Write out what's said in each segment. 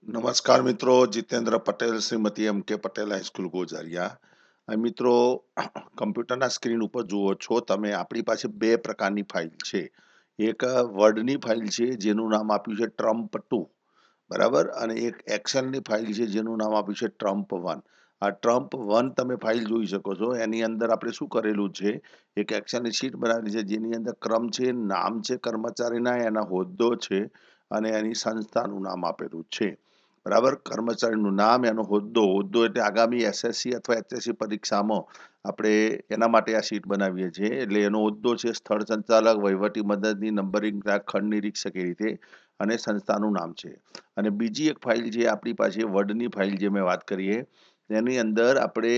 નમસ્કાર મિત્રો, જીતેન્દ્ર પટેલ, શ્રીમતી એમ કે પટેલ હાઈસ્કૂલ ગોઝારિયા. અહીં મિત્રો, કમ્પ્યુટરના સ્ક્રીન ઉપર જુઓ છો તમે, આપણી પાસે બે પ્રકારની ફાઇલ છે. એક વર્ડની ફાઇલ છે જેનું નામ આપ્યું છે ટ્રમ્પ 2, બરાબર, અને એક એક્સેલની ફાઇલ છે જેનું નામ આપ્યું છે ટ્રમ્પ 1. આ ટ્રમ્પ 1 તમે ફાઇલ જોઈ શકો છો. એની અંદર આપણે શું કરેલું છે, એક એક્સેલની શીટ બનાવેલી છે જેની અંદર ક્રમ છે, નામ છે કર્મચારીના, એના હોદ્દો છે અને એની સંસ્થાનું નામ આપેલું છે. બરાબર, કર્મચારીનું નામ, એનો હોદ્દો એટલે આગામી એસએસસી અથવા એચએસસી પરીક્ષામાં આપણે એના માટે આ શીટ બનાવીએ છીએ. એટલે એનો હોદ્દો છે સ્થળ સંચાલક, વહીવટી મદદની, નંબરિંગ ખંડ નિરીક્ષક, એ રીતે, અને સંસ્થાનું નામ છે. અને બીજી એક ફાઇલ છે આપણી પાસે વર્ડની ફાઇલ, જે મેં વાત કરીએ, એની અંદર આપણે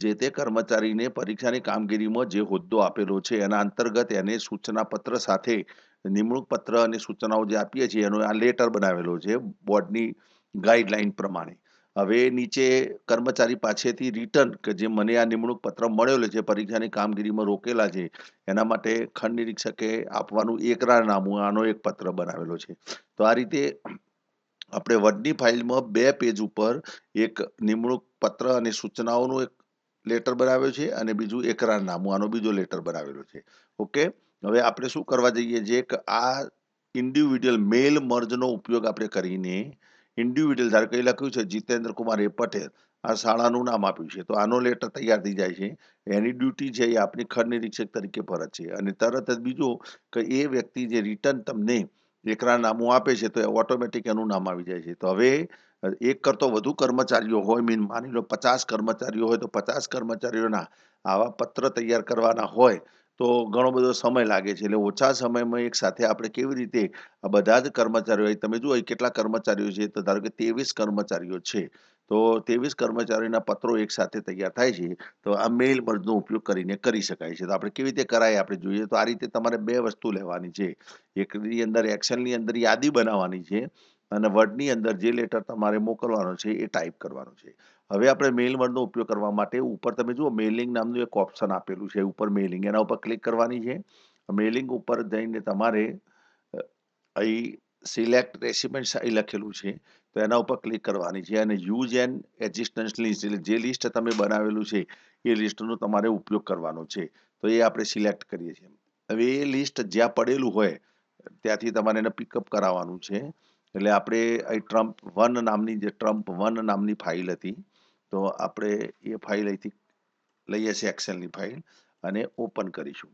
જે તે કર્મચારીને પરીક્ષાની કામગીરીમાં જે હોદ્દો આપેલો છે એના અંતર્ગત એને સૂચના પત્ર સાથે નિમણૂક પત્ર અને સૂચનાઓ જે આપીએ છીએ એનો આ લેટર બનાવેલો છે બોર્ડની ગાઈડલાઈન પ્રમાણે. હવે નીચે કર્મચારી પાસેથી રિટર્ન, કે જે મને આ નિમણૂક પત્ર મળેલો છે, પરીક્ષાની કામગીરીમાં રોકેલા છે, એના માટે ખંડ નિરીક્ષકે આપવાનું એકરારનામું, આનો એક પત્ર બનાવેલો છે. તો આ રીતે આપણે વર્ડની ફાઇલમાં બે પેજ ઉપર એક નિમણૂક પત્ર અને સૂચનાઓનું એક લેટર બનાવ્યો છે અને બીજું એકરારનામું, આનો બીજો લેટર બનાવેલો છે. ઓકે, હવે આપણે શું કરવા જઈએ છીએ કે આ ઇન્ડિવિડ્યુઅલ મેલ મર્જનો ઉપયોગ આપણે કરીને ઇન્ડિવિડ્યુઅલ, ધારો કે લખ્યું છે જીતેન્દ્ર કુમાર એ પટેલ, આ શાળાનું નામ આપ્યું છે, તો આનો લેટર તૈયાર થઈ જાય છે. એની ડ્યુટી છે એ આપણી ખંડ નિરીક્ષક તરીકે ફરજ છે. અને તરત જ બીજું કે એ વ્યક્તિ જે રિટર્ન તમને એકરારનામું આપે છે તો ઓટોમેટિક એનું નામ આવી જાય છે. તો હવે એક કરતો વધુ કર્મચારીઓ હોય, માની લો 50 કર્મચારીઓ હોય, તો 50 કર્મચારીઓના આવા પત્ર તૈયાર કરવાના હોય તો ઘણો બધો સમય લાગે છે. એટલે ઓછા સમયમાં એક સાથે આપણે કેવી રીતે આ બધા જ કર્મચારીઓ, તમે જુઓ અહીં કેટલા કર્મચારીઓ છે, તો ધારો કે 23 કર્મચારીઓ છે, તો 23 કર્મચારીઓના પત્રો એક સાથે તૈયાર થાય છે. તો આ મેલ મર્જનો ઉપયોગ કરીને કરી શકાય છે. તો આપણે કેવી રીતે કરાય આપણે જોઈએ તો આ રીતે તમારે બે વસ્તુ લેવાની છે. એકની અંદર એક્સેલની અંદર યાદી બનાવવાની છે અને વર્ડની અંદર જે લેટર તમારે મોકલવાનો છે એ ટાઈપ કરવાનો છે. હવે આપણે મેલ વર્ડનો ઉપયોગ કરવા માટે ઉપર તમે જુઓ મેલિંગ નામનું એક ઓપ્શન આપેલું છે, ઉપર મેલિંગ, એના ઉપર ક્લિક કરવાની છે. મેલિંગ ઉપર જઈને તમારે અહીં સિલેક્ટ રેસિપેન્ટ્સ અહીં લખેલું છે, તો એના ઉપર ક્લિક કરવાની છે અને યુઝ એન્ડ એક્ઝિસ્ટન્સ લિસ્ટ, એટલે જે લિસ્ટ તમે બનાવેલું છે એ લિસ્ટનો તમારે ઉપયોગ કરવાનો છે. તો એ આપણે સિલેક્ટ કરીએ છીએ. હવે એ લિસ્ટ જ્યાં પડેલું હોય ત્યાંથી તમારે એને પિકઅપ કરાવવાનું છે. એટલે આપણે અહીં ટ્રમ્પ 1 નામની ફાઇલ હતી, તો આપણે એ ફાઇલ અહીંથી લઈએ છીએ, એક્સેલની ફાઇલ, અને ઓપન કરીશું.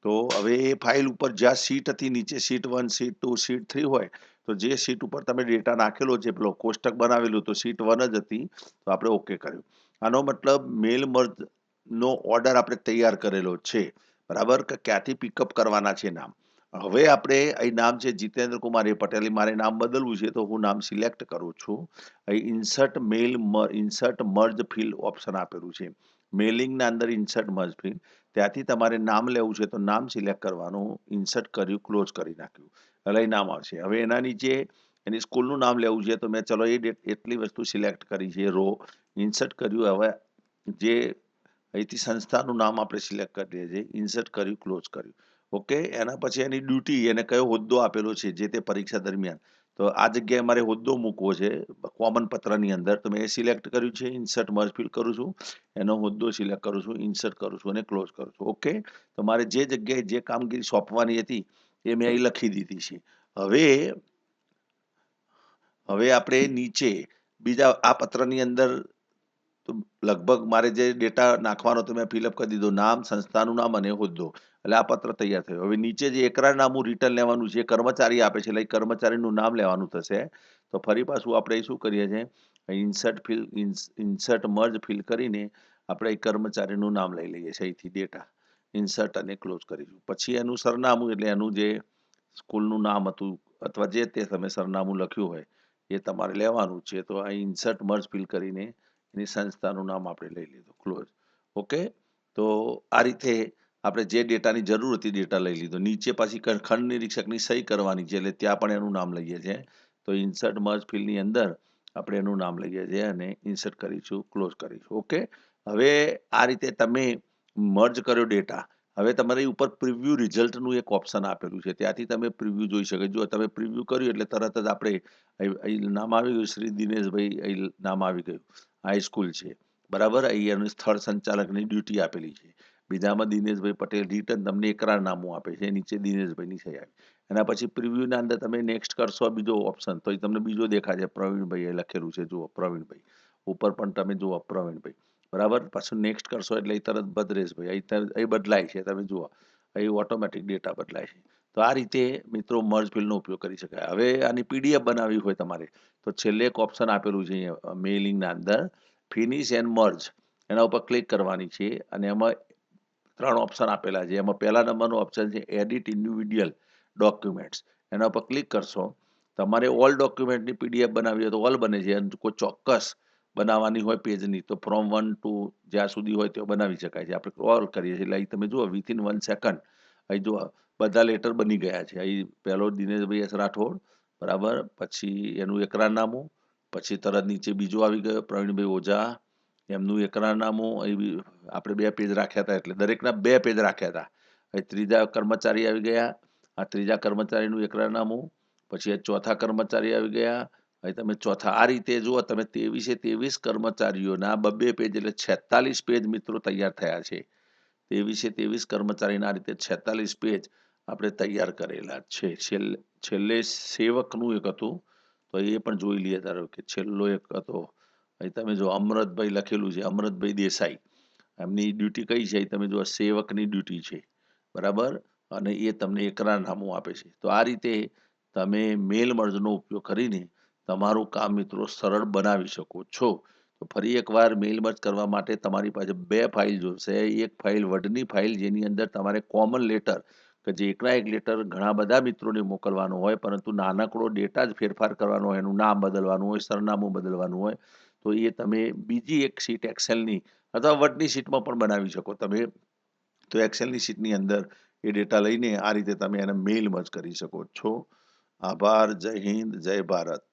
તો હવે એ ફાઇલ ઉપર જ્યાં શીટ હતી, નીચે શીટ 1, શીટ 2, શીટ 3 હોય, તો જે શીટ ઉપર તમે ડેટા નાખેલો છે, પેલો કોષ્ટક બનાવેલું, તો શીટ 1 જ હતી, તો આપણે ઓકે કર્યું. આનો મતલબ મેલ મર્જ નો ઓર્ડર આપણે તૈયાર કરેલો છે, બરાબર, કે ક્યાંથી પિકઅપ કરવાના છે નામ. હવે આપણે અહીં નામ છે જીતેન્દ્ર કુમાર એ પટેલ, મારે નામ બદલવું છે, તો હું નામ સિલેક્ટ કરું છું. અહીં ઇન્સર્ટ મર્જ ફિલ્ડ ઓપ્શન આપેલું છે. મેલિંગના અંદર ઇન્સર્ટ મર્જ ફિલ્ડ, ત્યાંથી તમારે નામ લેવું છે તો નામ સિલેક્ટ કરવાનું, ઇન્સર્ટ કર્યું, ક્લોઝ કરી નાખ્યું, એટલે નામ આવશે. હવે એના નીચે એની સ્કૂલનું નામ લેવું છે તો મેં ચલો એટલી વસ્તુ સિલેક્ટ કરી છે, રો ઇન્સર્ટ કર્યું. હવે જે અહીંથી સંસ્થાનું નામ આપણે સિલેક્ટ કરી દઈએ છીએ, ઇન્સર્ટ કર્યું, ક્લોઝ કર્યું. ઓકે, એના પછી એની ડ્યુટી, એને કયો હોદ્દો આપેલો છે જે તે પરીક્ષા દરમિયાન, તો આ જગ્યાએ મારે હોદ્દો મૂકવો છે કોમન પત્રની અંદર, તો મેં એ સિલેક્ટ કર્યું છે, ઇન્સર્ટ મર્જ ફિલ કરું છું, એનો હોદ્દો સિલેક્ટ કરું છું, ઇન્સર્ટ કરું છું અને ક્લોઝ કરું છું. ઓકે, તો મારે જે જગ્યાએ જે કામગીરી સોંપવાની હતી એ મેં અહીં લખી દીધી છે. હવે આપણે નીચે બીજા આ પત્રની અંદર તો લગભગ મારે જે ડેટા નાખવાનો તો મેં ફિલઅપ કરી દીધો, નામ, સંસ્થાનું નામ અને હોદ્દો, એટલે આ પત્ર તૈયાર થયો. હવે નીચે જે એકરારનામું રિટર્ન લેવાનું છે, કર્મચારી આપે છે, એટલે કર્મચારીનું નામ લેવાનું થશે. તો ફરી પાછું આપણે શું કરીએ છીએ, ઇન્સર્ટ મર્જ ફિલ કરીને આપણે એ કર્મચારીનું નામ લઈ લઈએ છીએ, અહીંથી ડેટા ઇન્સર્ટ અને ક્લોઝ કરીશું. પછી એનું સરનામું, એટલે એનું જે સ્કૂલનું નામ હતું અથવા જે તે તમે સરનામું લખ્યું હોય એ તમારે લેવાનું છે. તો આ ઇન્સર્ટ મર્જ ફિલ કરીને એની સંસ્થાનું નામ આપણે લઈ લીધું, ક્લોઝ. ઓકે, તો આ રીતે આપણે જે ડેટાની જરૂર હતી ડેટા લઈ લીધો. નીચે પાછી ખંડ નિરીક્ષકની સહી કરવાની છે, એટલે ત્યાં પણ એનું નામ લઈએ છીએ. તો ઇન્સર્ટ મર્જ ફિલ્ડની અંદર આપણે એનું નામ લઈએ છીએ અને ઇન્સર્ટ કરીશું, ક્લોઝ કરીશું. ઓકે, હવે આ રીતે તમે મર્જ કર્યો ડેટા. હવે તમારી ઉપર પ્રિવ્યુ રિઝલ્ટનું એક ઓપ્શન આપેલું છે, ત્યાંથી તમે પ્રિવ્યુ જોઈ શકો. જો તમે પ્રિવ્યુ કર્યું એટલે તરત જ આપણે અહીં નામ આવી ગયું, શ્રી દિનેશભાઈ અહીં નામ આવી ગયું, હાઈસ્કૂલ છે, બરાબર. અહીં એનું સ્થળ સંચાલકની ડ્યુટી આપેલી છે. બીજામાં દિનેશભાઈ પટેલ રિટર્ન તમને એકરારનામું આપે છે, નીચે દિનેશભાઈની સહી આવી. એના પછી પ્રિવ્યુના અંદર તમે નેક્સ્ટ કરશો બીજો ઓપ્શન, તો એ તમને બીજો દેખાશે, પ્રવીણભાઈ એ લખેલું છે, જુઓ પ્રવીણભાઈ ઉપર પણ તમે જુઓ પ્રવીણભાઈ, બરાબર. પાછું નેક્સ્ટ કરશો એટલે એ તરત ભદ્રેશભાઈ અહીં બદલાય છે, તમે જુઓ અહીં ઓટોમેટિક ડેટા બદલાય છે. તો આ રીતે મિત્રો મર્જ ફિલ્ડનો ઉપયોગ કરી શકાય. હવે આની પીડીએફ બનાવવી હોય તમારે તો છેલ્લે એક ઓપ્શન આપેલું છે અહીંયા મેઇલિંગના અંદર, ફિનિશ એન્ડ મર્જ, એના ઉપર ક્લિક કરવાની છે અને એમાં 3 ઓપ્શન આપેલા છે. એમાં પહેલા નંબરનો ઓપ્શન છે એડિટ ઇન્ડિવિડ્યુઅલ ડોક્યુમેન્ટ્સ, એના ઉપર ક્લિક કરશો. તમારે ઓલ ડોક્યુમેન્ટની પીડીએફ બનાવવી હોય તો ઓલ બને છે, અને કોઈ ચોક્કસ બનાવવાની હોય પેજની તો ફ્રોમ 1 to જ્યાં સુધી હોય ત્યાં બનાવી શકાય છે. આપણે ઓલ કરીએ છીએ એટલે અહીં તમે જુઓ વિથિન 1 સેકન્ડ અહીં જુઓ બધા લેટર બની ગયા છે. અહીં પહેલો દિનેશભાઈ એસ રાઠોડ, બરાબર, પછી એનું એકરારનામું, પછી તરત નીચે બીજો આવી ગયો પ્રવીણભાઈ ઓઝા, એમનું એકરારનામું. અહીં આપણે 2 પેજ રાખ્યા હતા એટલે દરેકના 2 પેજ રાખ્યા હતા. અહીં ત્રીજા કર્મચારી આવી ગયા, આ ત્રીજા કર્મચારીનું એકરારનામું, પછી આ ચોથા કર્મચારી આવી ગયા, અહીં તમે ચોથા. આ રીતે જુઓ તમે 23 કર્મચારીઓના 2 પેજ એટલે 46 પેજ મિત્રો તૈયાર થયા છે. 23 કર્મચારીના આ રીતે 46 પેજ આપણે તૈયાર કરેલા છે. છેલ્લે સેવકનું એક હતું તો એ પણ જોઈ લઈએ. ધારો કે છેલ્લો એક હતો, અહીં તમે જો અમૃતભાઈ લખેલું છે, અમૃતભાઈ દેસાઈ, એમની ડ્યુટી કઈ છે તમે જો સેવકની ડ્યુટી છે, બરાબર, અને એ તમને એકરારનામું આપે છે. તો આ રીતે તમે મેલ મર્જનો ઉપયોગ કરીને તમારું કામ મિત્રો સરળ બનાવી શકો છો. તો ફરી એકવાર મેલ મર્જ કરવા માટે તમારી પાસે 2 ફાઇલ જોશે. એક ફાઇલ વર્ડની ફાઇલ જેની અંદર તમારે કોમન લેટર કે જે એકના એક લેટર ઘણા બધા મિત્રોને મોકલવાનો હોય, પરંતુ નાનકડો ડેટા જ ફેરફાર કરવાનો હોય, એનું નામ બદલવાનું હોય, સરનામું બદલવાનું હોય, તો એ તમે બીજી એક શીટ એક્સેલની અથવા વર્ડની શીટમાં પણ બનાવી શકો તમે. તો એક્સેલની શીટની અંદર એ ડેટા લઈને આ રીતે તમે એને મેલ મર્જ કરી શકો છો. આભાર. જય હિન્દ, જય ભારત.